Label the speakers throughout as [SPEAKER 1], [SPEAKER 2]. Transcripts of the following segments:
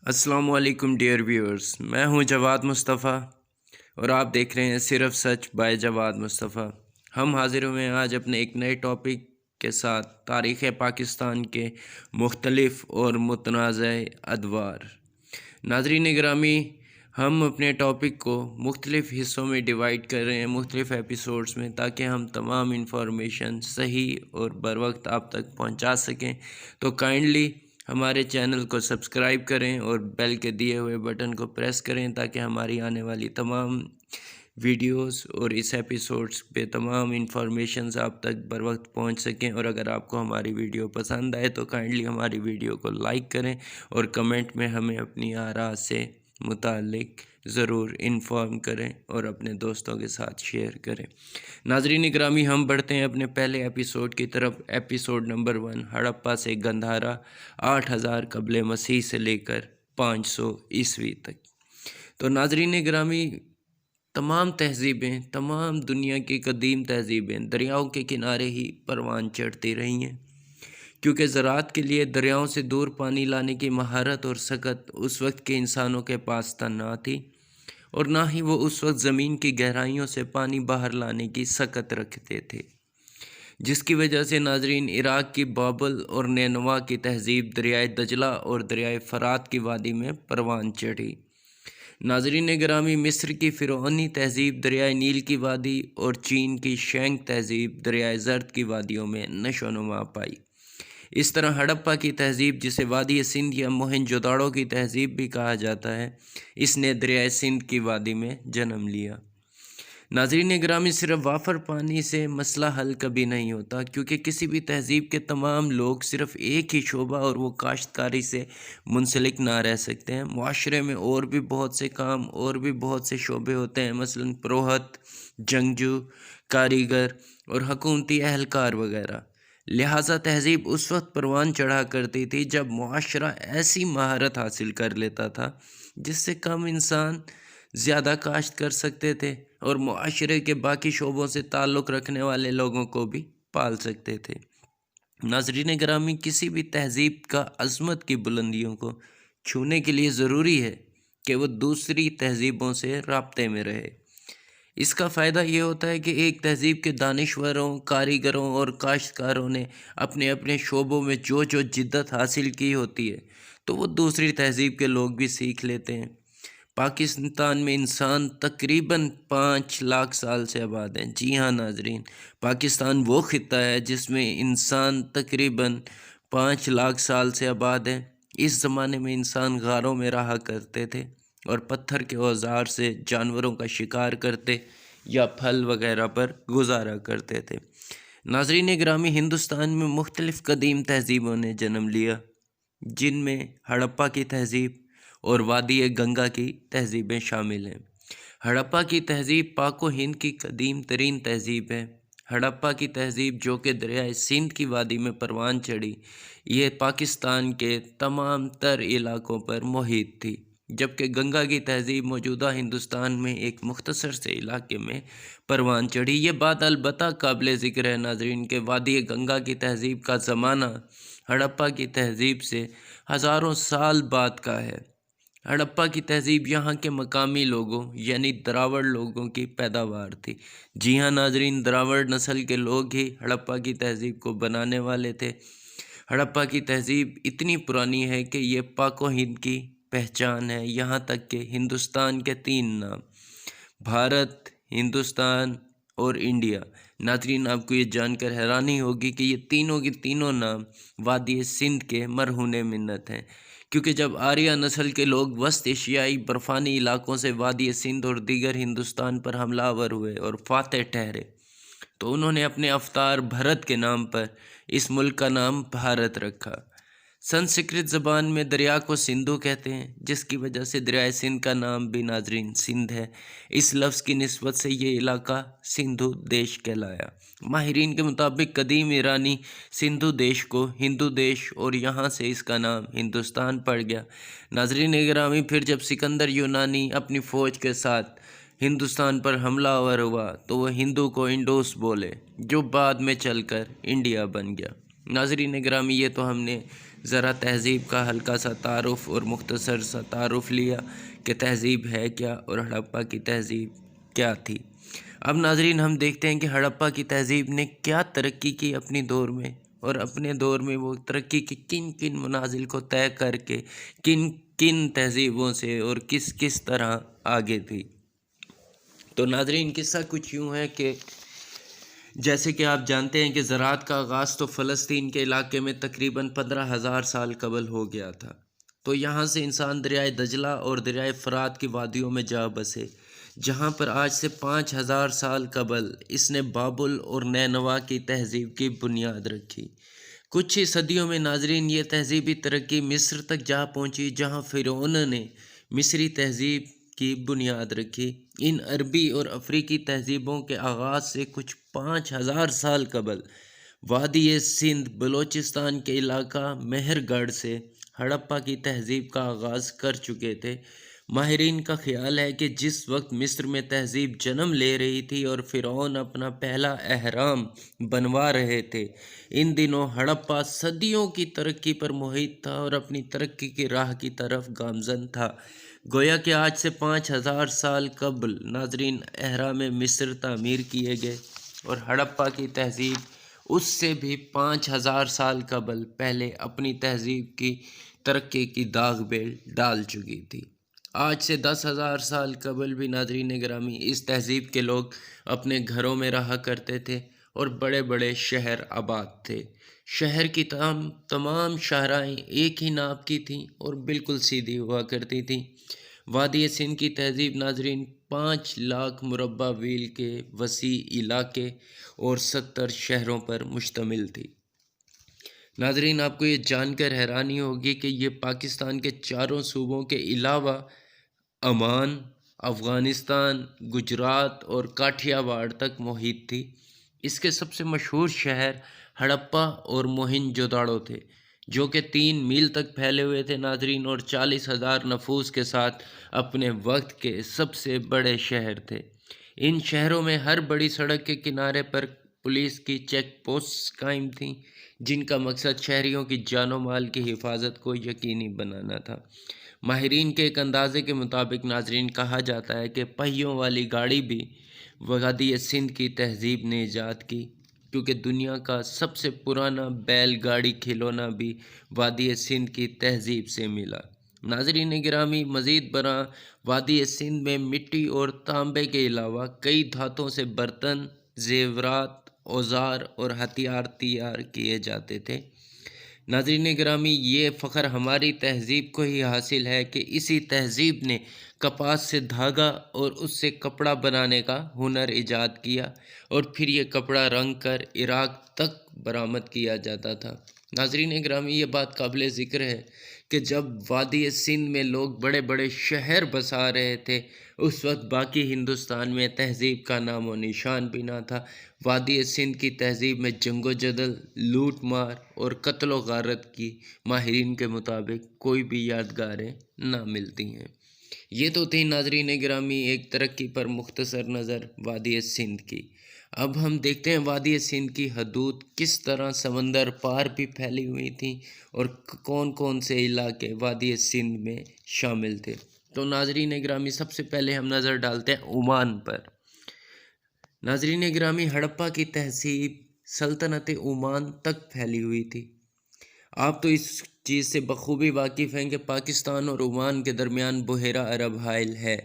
[SPEAKER 1] السلام علیکم dear viewers, میں ہوں جواد مصطفیٰ اور آپ دیکھ رہے ہیں صرف سچ بائی جواد مصطفیٰ۔ ہم حاضر ہوئے ہیں آج اپنے ایک نئے ٹاپک کے ساتھ، تاریخ پاکستان کے مختلف اور متنازع ادوار۔ ناظرین گرامی، ہم اپنے ٹاپک کو مختلف حصوں میں ڈیوائیڈ کر رہے ہیں، مختلف ایپیسوڈز میں، تاکہ ہم تمام انفارمیشن صحیح اور بر وقت آپ تک پہنچا سکیں۔ تو کائنڈلی ہمارے چینل کو سبسکرائب کریں اور بیل کے دیے ہوئے بٹن کو پریس کریں تاکہ ہماری آنے والی تمام ویڈیوز اور اس ایپیسوڈز پہ تمام انفارمیشنز آپ تک بر وقت پہنچ سکیں۔ اور اگر آپ کو ہماری ویڈیو پسند آئے تو کائنڈلی ہماری ویڈیو کو لائک کریں اور کمنٹ میں ہمیں اپنی آراء سے متعلق ضرور انفارم کریں اور اپنے دوستوں کے ساتھ شیئر کریں۔ ناظرین گرامی، ہم بڑھتے ہیں اپنے پہلے ایپیسوڈ کی طرف۔ ایپیسوڈ نمبر 1، ہڑپا سے گندھارا، 8000 قبل مسیح سے لے کر 500 عیسوی تک۔ تو ناظرین گرامی، تمام تہذیبیں، تمام دنیا کی قدیم تہذیبیں دریاؤں کے کنارے ہی پروان چڑھتی رہی ہیں، کیونکہ زراعت کے لیے دریاؤں سے دور پانی لانے کی مہارت اور سکت اس وقت کے انسانوں کے پاس نہ تھی، اور نہ ہی وہ اس وقت زمین کی گہرائیوں سے پانی باہر لانے کی سکت رکھتے تھے، جس کی وجہ سے ناظرین عراق کی بابل اور نینوا کی تہذیب دریائے دجلہ اور دریائے فرات کی وادی میں پروان چڑھی۔ ناظرین گرامی، مصر کی فرعونی تہذیب دریائے نیل کی وادی اور چین کی شینگ تہذیب دریائے زرد کی وادیوں میں نشو و نما پائی۔ اس طرح ہڑپا کی تہذیب، جسے وادی سندھ یا موہن جوداڑو کی تہذیب بھی کہا جاتا ہے، اس نے دریائے سندھ کی وادی میں جنم لیا۔ ناظرین گرامی، صرف وافر پانی سے مسئلہ حل کبھی نہیں ہوتا، کیونکہ کسی بھی تہذیب کے تمام لوگ صرف ایک ہی شعبہ اور وہ کاشتکاری سے منسلک نہ رہ سکتے ہیں۔ معاشرے میں اور بھی بہت سے کام اور بھی بہت سے شعبے ہوتے ہیں، مثلا پروہت، جنگجو، کاریگر اور حکومتی اہلکار وغیرہ۔ لہٰذا تہذیب اس وقت پروان چڑھا کرتی تھی جب معاشرہ ایسی مہارت حاصل کر لیتا تھا جس سے کم انسان زیادہ کاشت کر سکتے تھے اور معاشرے کے باقی شعبوں سے تعلق رکھنے والے لوگوں کو بھی پال سکتے تھے۔ ناظرین گرامی، کسی بھی تہذیب کا عظمت کی بلندیوں کو چھونے کے لیے ضروری ہے کہ وہ دوسری تہذیبوں سے رابطے میں رہے۔ اس کا فائدہ یہ ہوتا ہے کہ ایک تہذیب کے دانشوروں، کاریگروں اور کاشتکاروں نے اپنے اپنے شعبوں میں جو جدت حاصل کی ہوتی ہے تو وہ دوسری تہذیب کے لوگ بھی سیکھ لیتے ہیں۔ پاکستان میں انسان تقریباً 5 لاکھ سال سے آباد ہیں۔ جی ہاں ناظرین، پاکستان وہ خطہ ہے جس میں انسان تقریباً 5 لاکھ سال سے آباد ہے۔ اس زمانے میں انسان غاروں میں رہا کرتے تھے اور پتھر کے اوزار سے جانوروں کا شکار کرتے یا پھل وغیرہ پر گزارا کرتے تھے۔ ناظرین گرامی، ہندوستان میں مختلف قدیم تہذیبوں نے جنم لیا، جن میں ہڑپا کی تہذیب اور وادی گنگا کی تہذیبیں شامل ہیں۔ ہڑپا کی تہذیب پاک و ہند کی قدیم ترین تہذیب ہے۔ ہڑپا کی تہذیب، جو کہ دریائے سندھ کی وادی میں پروان چڑھی، یہ پاکستان کے تمام تر علاقوں پر محیط تھی، جبکہ گنگا کی تہذیب موجودہ ہندوستان میں ایک مختصر سے علاقے میں پروان چڑھی۔ یہ بات البتہ قابل ذکر ہے ناظرین کہ وادی گنگا کی تہذیب کا زمانہ ہڑپا کی تہذیب سے ہزاروں سال بعد کا ہے۔ ہڑپا کی تہذیب یہاں کے مقامی لوگوں یعنی دراوڑ لوگوں کی پیداوار تھی۔ جی ہاں ناظرین، دراوڑ نسل کے لوگ ہی ہڑپا کی تہذیب کو بنانے والے تھے۔ ہڑپا کی تہذیب اتنی پرانی ہے کہ یہ پاک و ہند کی پہچان ہے، یہاں تک کہ ہندوستان کے 3 نام، بھارت، ہندوستان اور انڈیا۔ ناظرین، آپ کو یہ جان کر حیرانی ہوگی کہ یہ تینوں کے تینوں نام وادی سندھ کے مرہون منت ہیں، کیونکہ جب آریہ نسل کے لوگ وسط ایشیائی برفانی علاقوں سے وادی سندھ اور دیگر ہندوستان پر حملہ آور ہوئے اور فاتح ٹھہرے تو انہوں نے اپنے اوتار بھرت کے نام پر اس ملک کا نام بھارت رکھا۔ سنسکرت زبان میں دریا کو سندھو کہتے ہیں، جس کی وجہ سے دریائے سندھ کا نام بھی ناظرین سندھ ہے۔ اس لفظ کی نسبت سے یہ علاقہ سندھو دیش کہلایا۔ ماہرین کے مطابق قدیم ایرانی سندھو دیش کو ہندو دیش اور یہاں سے اس کا نام ہندوستان پڑ گیا۔ ناظرین گرامی، پھر جب سکندر یونانی اپنی فوج کے ساتھ ہندوستان پر حملہ آور ہوا تو وہ ہندو کو انڈوس بولے، جو بعد میں چل کر انڈیا بن گیا۔ ناظرین گرامی، یہ تو ہم نے ذرا تہذیب کا ہلکا سا تعارف اور مختصر سا تعارف لیا کہ تہذیب ہے کیا اور ہڑپا کی تہذیب کیا تھی۔ اب ناظرین ہم دیکھتے ہیں کہ ہڑپا کی تہذیب نے کیا ترقی کی اپنی دور میں، اور اپنے دور میں وہ ترقی کی کن کن منازل کو طے کر کے کن کن تہذیبوں سے اور کس کس طرح آگے تھی۔ تو ناظرین قصہ کچھ یوں ہے کہ جیسے کہ آپ جانتے ہیں کہ زراعت کا آغاز تو فلسطین کے علاقے میں تقریباً 15,000 سال قبل ہو گیا تھا۔ تو یہاں سے انسان دریائے دجلہ اور دریائے فرات کی وادیوں میں جا بسے، جہاں پر آج سے 5,000 سال قبل اس نے بابل اور نینوا کی تہذیب کی بنیاد رکھی۔ کچھ ہی صدیوں میں ناظرین یہ تہذیبی ترقی مصر تک جا پہنچی، جہاں فرعون نے مصری تہذیب کی بنیاد رکھی۔ ان عربی اور افریقی تہذیبوں کے آغاز سے کچھ 5,000 سال قبل وادی سندھ بلوچستان کے علاقہ مہر گڑھ سے ہڑپا کی تہذیب کا آغاز کر چکے تھے۔ ماہرین کا خیال ہے کہ جس وقت مصر میں تہذیب جنم لے رہی تھی اور فرعون اپنا پہلا اہرام بنوا رہے تھے، ان دنوں ہڑپا صدیوں کی ترقی پر محیط تھا اور اپنی ترقی کی راہ کی طرف گامزن تھا۔ گویا کہ آج سے 5,000 سال قبل ناظرین اہرام مصر تعمیر کیے گئے اور ہڑپا کی تہذیب اس سے بھی 5,000 سال قبل پہلے اپنی تہذیب کی ترقی کی داغ بیل ڈال چکی تھی۔ آج سے 10,000 سال قبل بھی ناظرین گرامی اس تہذیب کے لوگ اپنے گھروں میں رہا کرتے تھے اور بڑے بڑے شہر آباد تھے۔ شہر کی تمام شاہراہیں ایک ہی ناپ کی تھیں اور بالکل سیدھی ہوا کرتی تھیں۔ وادی سندھ کی تہذیب ناظرین 5 لاکھ مربع میل کے وسیع علاقے اور 70 شہروں پر مشتمل تھی۔ ناظرین آپ کو یہ جان کر حیرانی ہوگی کہ یہ پاکستان کے چاروں صوبوں کے علاوہ عمان، افغانستان، گجرات اور کاٹھیا واڑ تک محیط تھی۔ اس کے سب سے مشہور شہر ہڑپا اور موہنجو داڑو تھے، جو کہ 3 میل تک پھیلے ہوئے تھے ناظرین، اور 40,000 نفوس کے ساتھ اپنے وقت کے سب سے بڑے شہر تھے۔ ان شہروں میں ہر بڑی سڑک کے کنارے پر پولیس کی چیک پوسٹ قائم تھیں، جن کا مقصد شہریوں کی جان و مال کی حفاظت کو یقینی بنانا تھا۔ ماہرین کے ایک اندازے کے مطابق ناظرین کہا جاتا ہے کہ پہیوں والی گاڑی بھی وادی سندھ کی تہذیب نے ایجاد کی، کیونکہ دنیا کا سب سے پرانا بیل گاڑی کھلونا بھی وادی سندھ کی تہذیب سے ملا۔ ناظرین گرامی مزید برآں وادی سندھ میں مٹی اور تانبے کے علاوہ کئی دھاتوں سے برتن، زیورات، اوزار اور ہتھیار تیار کیے جاتے تھے۔ ناظرین گرامی یہ فخر ہماری تہذیب کو ہی حاصل ہے کہ اسی تہذیب نے کپاس سے دھاگا اور اس سے کپڑا بنانے کا ہنر ایجاد کیا، اور پھر یہ کپڑا رنگ کر عراق تک برآمد کیا جاتا تھا۔ ناظرین گرامی یہ بات قابل ذکر ہے کہ جب وادی سندھ میں لوگ بڑے بڑے شہر بسا رہے تھے، اس وقت باقی ہندوستان میں تہذیب کا نام و نشان بھی نہ تھا۔ وادی سندھ کی تہذیب میں جنگ و جدل، لوٹ مار اور قتل و غارت کی ماہرین کے مطابق کوئی بھی یادگاریں نہ ملتی ہیں۔ یہ تو تھی ناظرین گرامی ایک ترقی پر مختصر نظر وادی سندھ کی۔ اب ہم دیکھتے ہیں وادی سندھ کی حدود کس طرح سمندر پار بھی پھیلی ہوئی تھیں اور کون کون سے علاقے وادی سندھ میں شامل تھے۔ تو ناظرین گرامی سب سے پہلے ہم نظر ڈالتے ہیں عمان پر۔ ناظرین گرامی ہڑپا کی تہذیب سلطنت عمان تک پھیلی ہوئی تھی۔ آپ تو اس چیز سے بخوبی واقف ہیں کہ پاکستان اور عمان کے درمیان بحیرہ عرب حائل ہے۔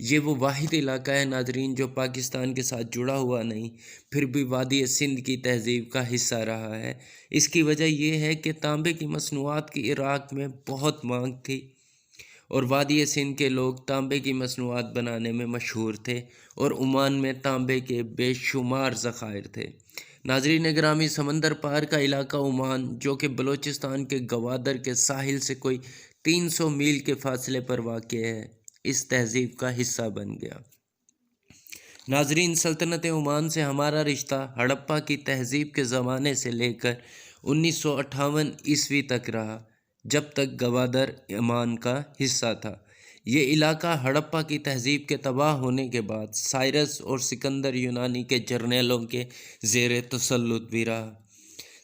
[SPEAKER 1] یہ وہ واحد علاقہ ہے ناظرین جو پاکستان کے ساتھ جڑا ہوا نہیں، پھر بھی وادی سندھ کی تہذیب کا حصہ رہا ہے۔ اس کی وجہ یہ ہے کہ تانبے کی مصنوعات کی عراق میں بہت مانگ تھی، اور وادی سندھ کے لوگ تانبے کی مصنوعات بنانے میں مشہور تھے، اور عمان میں تانبے کے بے شمار ذخائر تھے۔ ناظرین گرامی سمندر پار کا علاقہ عمان، جو کہ بلوچستان کے گوادر کے ساحل سے کوئی 300 میل کے فاصلے پر واقع ہے، اس تہذیب کا حصہ بن گیا۔ ناظرین سلطنت عمان سے ہمارا رشتہ ہڑپا کی تہذیب کے زمانے سے لے کر 1958 عیسوی تک رہا، جب تک گوادر عمان کا حصہ تھا۔ یہ علاقہ ہڑپا کی تہذیب کے تباہ ہونے کے بعد سائرس اور سکندر یونانی کے جرنیلوں کے زیر تسلط بھی رہا۔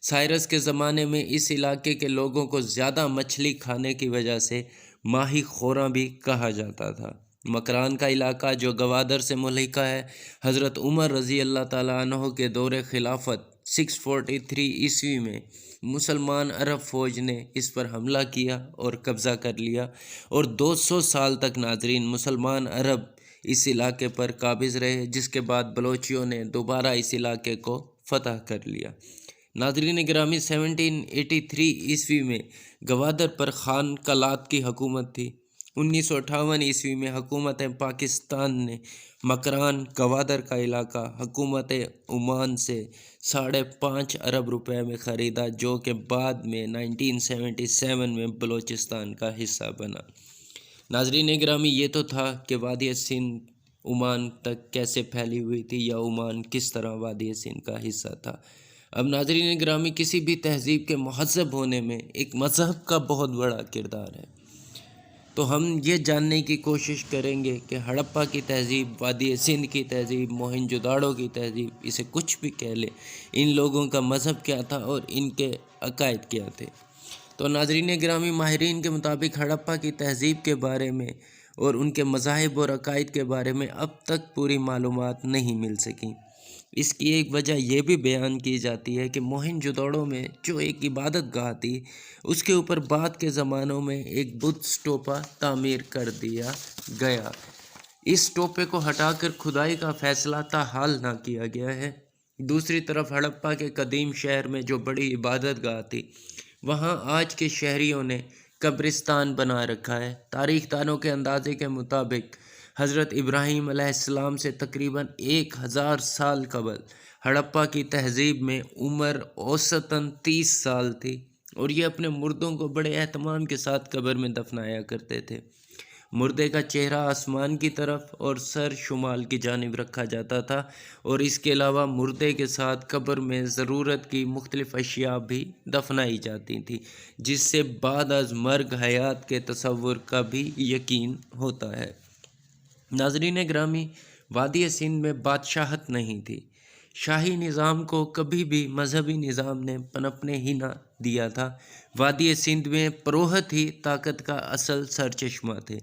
[SPEAKER 1] سائرس کے زمانے میں اس علاقے کے لوگوں کو زیادہ مچھلی کھانے کی وجہ سے ماہی خوراں بھی کہا جاتا تھا۔ مکران کا علاقہ جو گوادر سے ملحقہ ہے، حضرت عمر رضی اللہ تعالیٰ عنہ کے دور خلافت 643 عیسوی میں مسلمان عرب فوج نے اس پر حملہ کیا اور قبضہ کر لیا، اور 200 سال تک ناظرین مسلمان عرب اس علاقے پر قابض رہے، جس کے بعد بلوچیوں نے دوبارہ اس علاقے کو فتح کر لیا۔ ناظرین گرامی، 1783 عیسوی میں گوادر پر خان کلات کی حکومت تھی۔ 1958 عیسوی میں حکومت پاکستان نے مکران گوادر کا علاقہ حکومت عمان سے 5.5 ارب روپے میں خریدا، جو کہ بعد میں 1977 میں بلوچستان کا حصہ بنا۔ ناظرین گرامی، یہ تو تھا کہ وادی سندھ عمان تک کیسے پھیلی ہوئی تھی، یا عمان کس طرح وادی سندھ کا حصہ تھا۔ اب ناظرین گرامی، کسی بھی تہذیب کے مہذب ہونے میں ایک مذہب کا بہت بڑا کردار ہے، تو ہم یہ جاننے کی کوشش کریں گے کہ ہڑپا کی تہذیب، وادی سندھ کی تہذیب، موہنجو داڑو کی تہذیب، اسے کچھ بھی کہہ لیں، ان لوگوں کا مذہب کیا تھا اور ان کے عقائد کیا تھے۔ تو ناظرین گرامی، ماہرین کے مطابق ہڑپا کی تہذیب کے بارے میں اور ان کے مذاہب اور عقائد کے بارے میں اب تک پوری معلومات نہیں مل سکیں۔ اس کی ایک وجہ یہ بھی بیان کی جاتی ہے کہ موہنجو داڑو میں جو ایک عبادت گاہ تھی، اس کے اوپر بعد کے زمانوں میں ایک بدھ اسٹوپا تعمیر کر دیا گیا۔ اس اسٹوپے کو ہٹا کر کھدائی کا فیصلہ تاحال نہ کیا گیا ہے۔ دوسری طرف ہڑپا کے قدیم شہر میں جو بڑی عبادت گاہ تھی، وہاں آج کے شہریوں نے قبرستان بنا رکھا ہے۔ تاریخ دانوں کے اندازے کے مطابق حضرت ابراہیم علیہ السلام سے تقریباً 1000 سال قبل ہڑپا کی تہذیب میں عمر اوسطاً 30 سال تھی، اور یہ اپنے مردوں کو بڑے اہتمام کے ساتھ قبر میں دفنایا کرتے تھے۔ مردے کا چہرہ آسمان کی طرف اور سر شمال کی جانب رکھا جاتا تھا، اور اس کے علاوہ مردے کے ساتھ قبر میں ضرورت کی مختلف اشیاء بھی دفنائی جاتی تھیں، جس سے بعد از مرگ حیات کے تصور کا بھی یقین ہوتا ہے۔ ناظرین گرامی، وادی سندھ میں بادشاہت نہیں تھی۔ شاہی نظام کو کبھی بھی مذہبی نظام نے پنپنے ہی نہ دیا تھا۔ وادی سندھ میں پروہت ہی طاقت کا اصل سرچشمہ تھے۔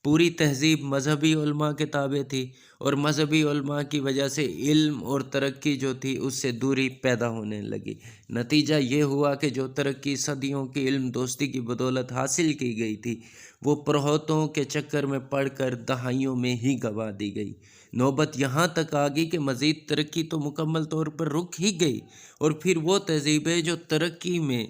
[SPEAKER 1] پوری تہذیب مذہبی علماء کے تابع تھی، اور مذہبی علماء کی وجہ سے علم اور ترقی جو تھی اس سے دوری پیدا ہونے لگی۔ نتیجہ یہ ہوا کہ جو ترقی صدیوں کی علم دوستی کی بدولت حاصل کی گئی تھی، وہ پروہتوں کے چکر میں پڑ کر دہائیوں میں ہی گنوا دی گئی۔ نوبت یہاں تک آ گئی کہ مزید ترقی تو مکمل طور پر رک ہی گئی، اور پھر وہ تہذیبیں جو ترقی میں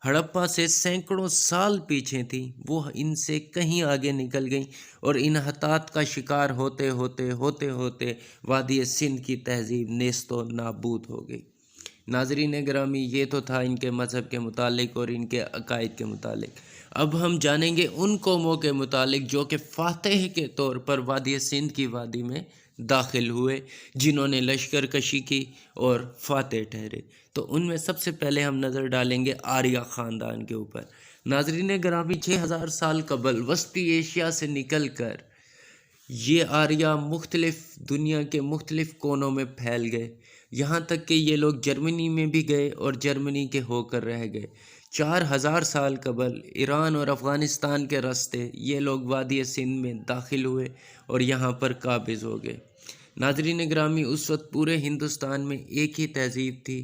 [SPEAKER 1] ہڑپا سے سینکڑوں سال پیچھے تھیں، وہ ان سے کہیں آگے نکل گئیں، اور انحطاط کا شکار ہوتے ہوتے وادی سندھ کی تہذیب نیست و نابود ہو گئی۔ ناظرین گرامی، یہ تو تھا ان کے مذہب کے متعلق اور ان کے عقائد کے متعلق۔ اب ہم جانیں گے ان قوموں کے متعلق جو کہ فاتح کے طور پر وادی سندھ کی وادی میں داخل ہوئے، جنہوں نے لشکر کشی کی اور فاتح ٹھہرے۔ تو ان میں سب سے پہلے ہم نظر ڈالیں گے آریہ خاندان کے اوپر۔ ناظرین گرامی، 6000 سال قبل وسطی ایشیا سے نکل کر یہ آریہ مختلف دنیا کے مختلف کونوں میں پھیل گئے، یہاں تک کہ یہ لوگ جرمنی میں بھی گئے اور جرمنی کے ہو کر رہ گئے۔ 4000 سال قبل ایران اور افغانستان کے راستے یہ لوگ وادی سندھ میں داخل ہوئے اور یہاں پر قابض ہو گئے۔ ناظرین گرامی، اس وقت پورے ہندوستان میں ایک ہی تہذیب تھی،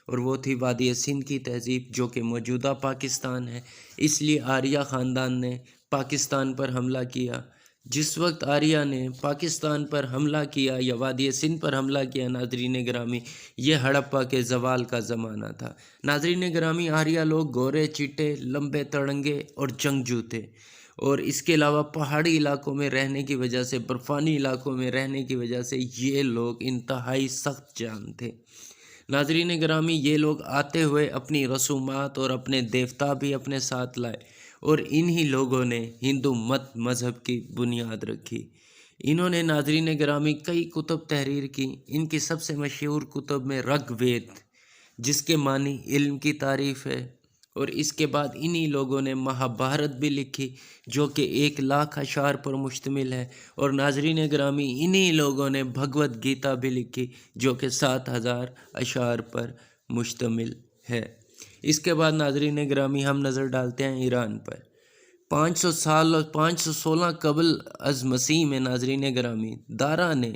[SPEAKER 1] اور وہ تھی وادی سندھ کی تہذیب، جو کہ موجودہ پاکستان ہے۔ اس لیے آریہ خاندان نے پاکستان پر حملہ کیا۔ جس وقت آریہ نے پاکستان پر حملہ کیا یا وادی سندھ پر حملہ کیا، ناظرین گرامی، یہ ہڑپا کے زوال کا زمانہ تھا۔ ناظرین گرامی، آریہ لوگ گورے چٹے، لمبے تڑنگے اور جنگجو تھے، اور اس کے علاوہ پہاڑی علاقوں میں رہنے کی وجہ سے، برفانی علاقوں میں رہنے کی وجہ سے یہ لوگ انتہائی سخت جان تھے۔ ناظرین گرامی، یہ لوگ آتے ہوئے اپنی رسومات اور اپنے دیوتا بھی اپنے ساتھ لائے، اور انہی لوگوں نے ہندو مت مذہب کی بنیاد رکھی۔ انہوں نے ناظرین گرامی کئی کتب تحریر کی۔ ان کی سب سے مشہور کتب میں رگ وید، جس کے معنی علم کی تعریف ہے، اور اس کے بعد انہی لوگوں نے مہابھارت بھی لکھی، جو کہ 1,00,000 اشعار پر مشتمل ہے، اور ناظرین گرامی انہی لوگوں نے بھگوت گیتا بھی لکھی، جو کہ 7,000 اشعار پر مشتمل ہے۔ اس کے بعد ناظرین گرامی ہم نظر ڈالتے ہیں ایران پر۔ 500 سال اور 516 قبل از مسیح میں ناظرین گرامی دارا نے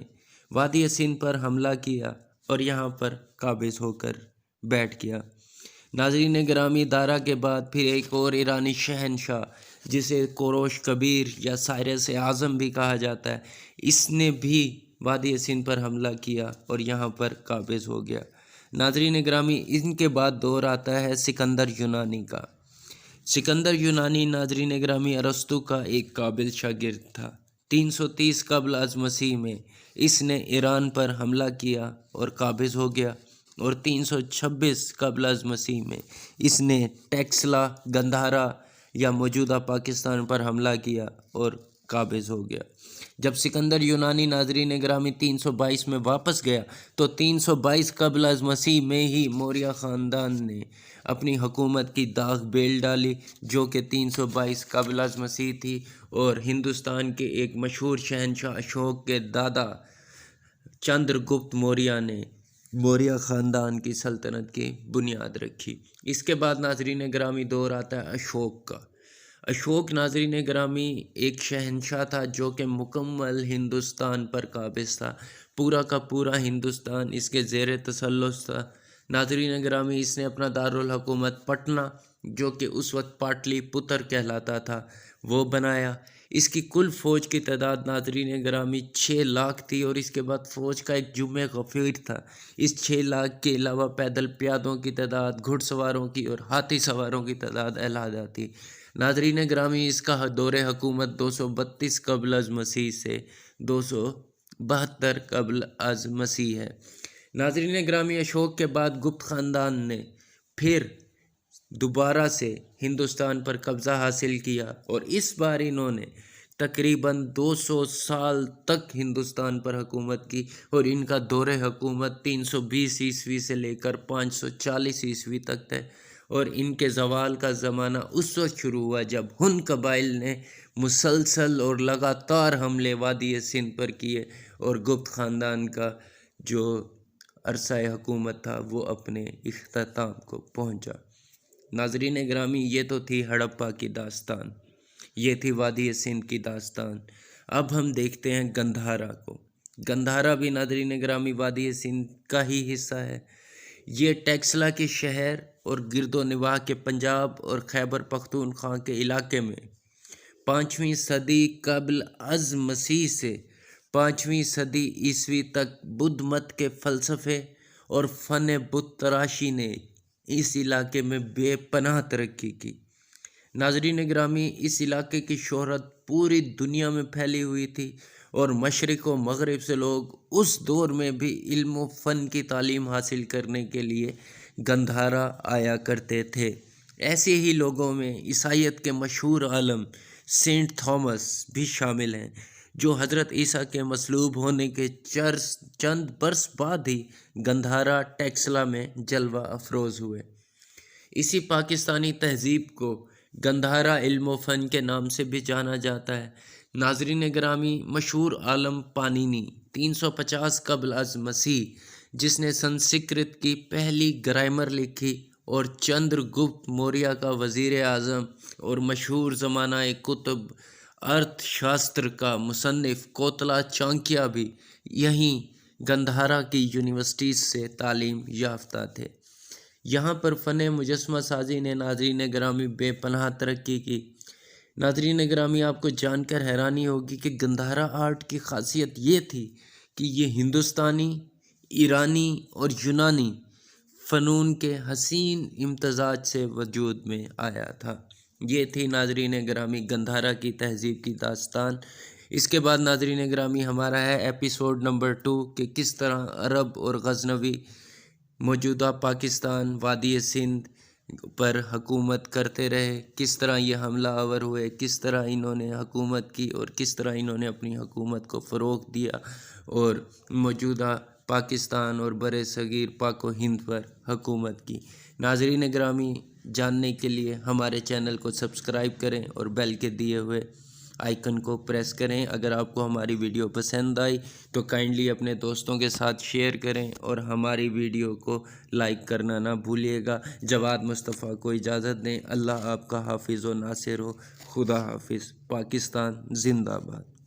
[SPEAKER 1] وادی سندھ پر حملہ کیا اور یہاں پر قابض ہو کر بیٹھ گیا۔ ناظرین گرامی دارا کے بعد پھر ایک اور ایرانی شہنشاہ جسے کوروش کبیر یا سائرس اعظم بھی کہا جاتا ہے، اس نے بھی وادی سندھ پر حملہ کیا اور یہاں پر قابض ہو گیا۔ ناظرین گرامی ان کے بعد دور آتا ہے سکندر یونانی کا۔ سکندر یونانی ناظرین گرامی ارسطو کا ایک قابل شاگرد تھا۔ 330 قبل از مسیح میں اس نے ایران پر حملہ کیا اور قابض ہو گیا، اور 326 قبل از مسیح میں اس نے ٹیکسلا گندھارا یا موجودہ پاکستان پر حملہ کیا اور قابض ہو گیا۔ جب سکندر یونانی ناظرین گرامی 322 میں واپس گیا تو 322 قبل از مسیح میں ہی موریہ خاندان نے اپنی حکومت کی داغ بیل ڈالی، جو کہ 322 قبل از مسیح تھی، اور ہندوستان کے ایک مشہور شہنشاہ اشوک کے دادا چندر گپت موریہ نے موریہ خاندان کی سلطنت کی بنیاد رکھی۔ اس کے بعد ناظرین گرامی دور آتا ہے اشوک کا۔ اشوک ناظرین گرامی ایک شہنشاہ تھا جو کہ مکمل ہندوستان پر قابض تھا، پورا کا پورا ہندوستان اس کے زیر تسلط تھا۔ ناظرین گرامی اس نے اپنا دارالحکومت پٹنہ، جو کہ اس وقت پاٹلی پتر کہلاتا تھا، وہ بنایا۔ اس کی کل فوج کی تعداد ناظرین گرامی 6 لاکھ تھی، اور اس کے بعد فوج کا ایک جمع غفیر تھا۔ اس 6 لاکھ کے علاوہ پیدل پیادوں کی تعداد، گھڑ سواروں کی اور ہاتھی سواروں کی تعداد علیحدہ تھی۔ ناظرین گرامی اس کا دور حکومت 232 قبل از مسیح سے 272 قبل از مسیح ہے۔ ناظرین گرامی اشوک کے بعد گپت خاندان نے پھر دوبارہ سے ہندوستان پر قبضہ حاصل کیا، اور اس بار انہوں نے تقریباً 200 سال تک ہندوستان پر حکومت کی، اور ان کا دور حکومت 320 عیسوی سے لے کر 540 عیسوی تک ہے، اور ان کے زوال کا زمانہ اس وقت شروع ہوا جب ہن قبائل نے مسلسل اور لگاتار حملے وادی سندھ پر کیے، اور گپت خاندان کا جو عرصہ حکومت تھا وہ اپنے اختتام کو پہنچا۔ ناظرین گرامی یہ تو تھی ہڑپا کی داستان، یہ تھی وادی سندھ کی داستان۔ اب ہم دیکھتے ہیں گندھارا کو۔ گندھارا بھی ناظرین گرامی وادی سندھ کا ہی حصہ ہے۔ یہ ٹیکسلا کے شہر اور گرد و نواح کے پنجاب اور خیبر پختونخوا کے علاقے میں 5ویں صدی قبل از مسیح سے 5ویں صدی عیسوی تک بدھ مت کے فلسفے اور فن بت تراشی نے اس علاقے میں بے پناہ ترقی کی۔ ناظرین گرامی اس علاقے کی شہرت پوری دنیا میں پھیلی ہوئی تھی، اور مشرق و مغرب سے لوگ اس دور میں بھی علم و فن کی تعلیم حاصل کرنے کے لیے گندھارا آیا کرتے تھے۔ ایسے ہی لوگوں میں عیسائیت کے مشہور عالم سینٹ تھامس بھی شامل ہیں، جو حضرت عیسیٰ کے مصلوب ہونے کے چند برس بعد ہی گندھارا ٹیکسلا میں جلوہ افروز ہوئے۔ اسی پاکستانی تہذیب کو گندھارا علم و فن کے نام سے بھی جانا جاتا ہے۔ ناظرین گرامی مشہور عالم پانینی 350 قبل از مسیح، جس نے سنسکرت کی پہلی گرامر لکھی، اور چندر گپت موریہ کا وزیر اعظم اور مشہور زمانہ کتب ارتھ شاستر کا مصنف کوتلا چانکیہ بھی یہیں گندھارا کی یونیورسٹی سے تعلیم یافتہ تھے۔ یہاں پر فن مجسمہ سازی نے ناظرین گرامی بے پناہ ترقی کی۔ ناظرین گرامی آپ کو جان کر حیرانی ہوگی کہ گندھارا آرٹ کی خاصیت یہ تھی کہ یہ ہندوستانی، ایرانی اور یونانی فنون کے حسین امتزاج سے وجود میں آیا تھا۔ یہ تھی ناظرین گرامی گندھارا کی تہذیب کی داستان۔ اس کے بعد ناظرین گرامی ہمارا ہے ایپیسوڈ نمبر 2 کہ کس طرح عرب اور غزنوی موجودہ پاکستان وادی سندھ پر حکومت کرتے رہے، کس طرح یہ حملہ آور ہوئے، کس طرح انہوں نے حکومت کی، اور کس طرح انہوں نے اپنی حکومت کو فروغ دیا اور موجودہ پاکستان اور بر صغیر پاک و ہند پر حکومت کی۔ ناظرین گرامی جاننے کے لیے ہمارے چینل کو سبسکرائب کریں اور بیل کے دیے ہوئے آئیکن کو پریس کریں۔ اگر آپ کو ہماری ویڈیو پسند آئی تو کائنڈلی اپنے دوستوں کے ساتھ شیئر کریں اور ہماری ویڈیو کو لائک کرنا نہ بھولیے گا۔ جواد مصطفیٰ کو اجازت دیں۔ اللہ آپ کا حافظ و ناصر ہو۔ خدا حافظ۔ پاکستان زندہ باد۔